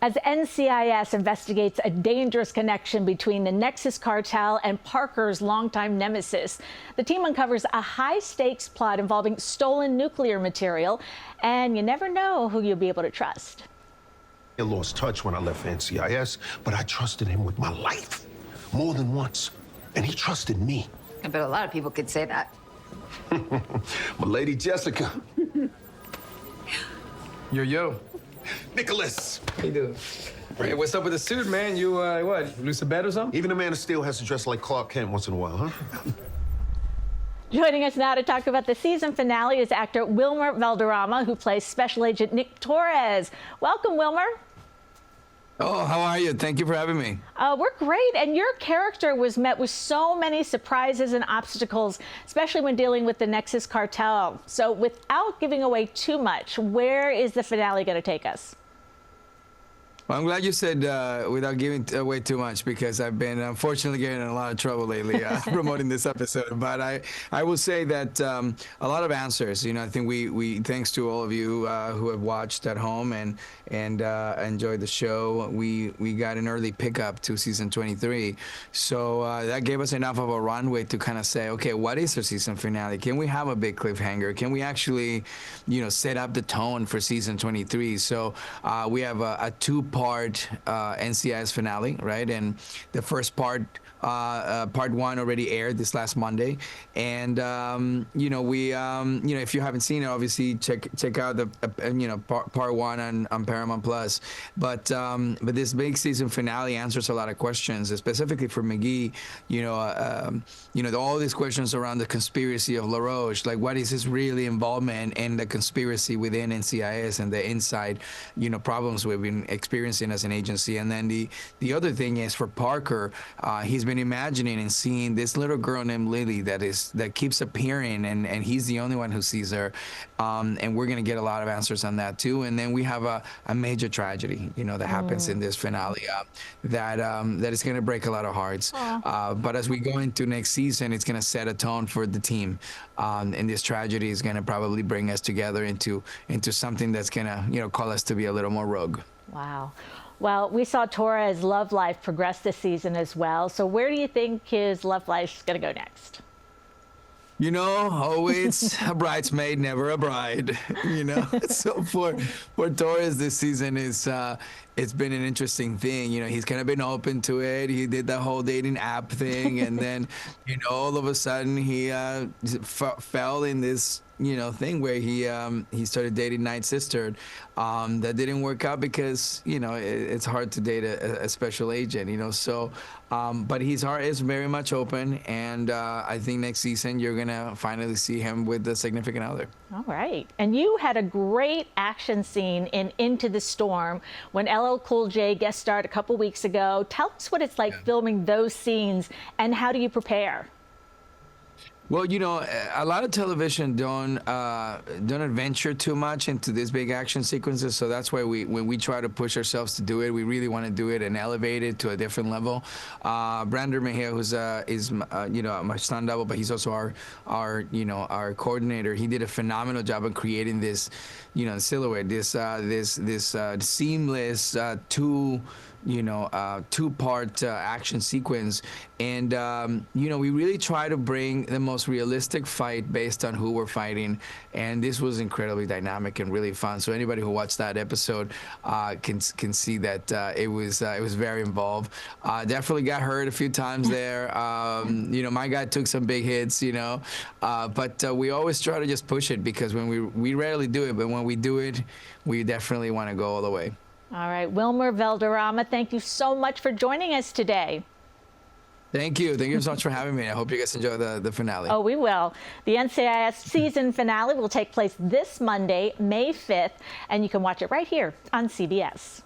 As NCIS investigates a dangerous connection between the Nexus cartel and Parker's longtime nemesis, the team uncovers a high-stakes plot involving stolen nuclear material, and you never know who you'll be able to trust. I lost touch when I left NCIS, but I trusted him with my life more than once, and he trusted me. I bet a lot of people could say that. My lady Jessica. Yo. Nicholas. How you doing? Hey, what's up with the suit, man? You, what, lose a bet or something? Even a man of steel has to dress like Clark Kent once in a while, huh? Joining us now to talk about the season finale is actor Wilmer Valderrama, who plays Special Agent Nick Torres. Welcome, Wilmer. Oh, how are you? Thank you for having me. We're great, and your character was met with so many surprises and obstacles, especially when dealing with the Nexus cartel. So without giving away too much, where is the finale going to take us? Well, I'm glad you said without giving away too much, because I've been unfortunately getting in a lot of trouble lately promoting this episode. But I will say that a lot of answers. You know, I think we thanks to all of you who have watched at home and enjoyed the show. We got an early pickup to season 23, so that gave us enough of a runway to kind of say, okay, what is our season finale? Can we have a big cliffhanger? Can we actually, you know, set up the tone for season 23? So we have a two-part NCIS finale, right? And the first part, part one, already aired this last Monday, and you know, we you know, if you haven't seen it, obviously check out the you know, part one on Paramount Plus. But this big season finale answers a lot of questions, specifically for McGee. You know, all these questions around the conspiracy of LaRoche, like what is his really involvement in the conspiracy within NCIS and the inside, you know, problems we've been experiencing as an agency. And then the other thing is for Parker, he's been imagining and seeing this little girl named Lily that keeps appearing, and he's the only one who sees her, and we're gonna get a lot of answers on that too. And then we have a major tragedy, you know, that happens in this finale that is gonna break a lot of hearts. But as we go into next season, it's gonna set a tone for the team, and this tragedy is gonna probably bring us together into something that's gonna, you know, call us to be a little more rogue. Wow. Well, we saw Torres' love life progress this season as well. So where do you think his love life is going to go next? You know, always a bridesmaid, never a bride. You know, so for Torres this season is it's been an interesting thing. You know, he's kind of been open to it. He did the whole dating app thing, and then, you know, all of a sudden he fell in this, you know, thing where he started dating Knight's sister. That didn't work out because, you know, it's hard to date a special agent, you know. So, but his heart is very much open, and I think next season you're gonna finally see him with a significant other. All right. And you had a great action scene in Into the Storm when LL Cool J guest starred a couple weeks ago. Tell us what it's like filming those scenes, and how do you prepare? Well, you know, a lot of television don't adventure too much into these big action sequences, so that's why when we try to push ourselves to do it, we really want to do it and elevate it to a different level. Brander Mejia, who's you know, my stunt double, but he's also our you know, our coordinator. He did a phenomenal job of creating this, you know, silhouette, this seamless two-part action sequence. And, you know, we really try to bring the most realistic fight based on who we're fighting. And this was incredibly dynamic and really fun. So anybody who watched that episode can see that it was very involved. Definitely got hurt a few times there. You know, my guy took some big hits, you know. But we always try to just push it, because when we rarely do it, but when we do it, we definitely want to go all the way. All right, Wilmer Valderrama, thank you so much for joining us today. Thank you. Thank you so much for having me. I hope you guys enjoy the finale. Oh, we will. The NCIS season finale will take place this Monday, May 5th, and you can watch it right here on CBS.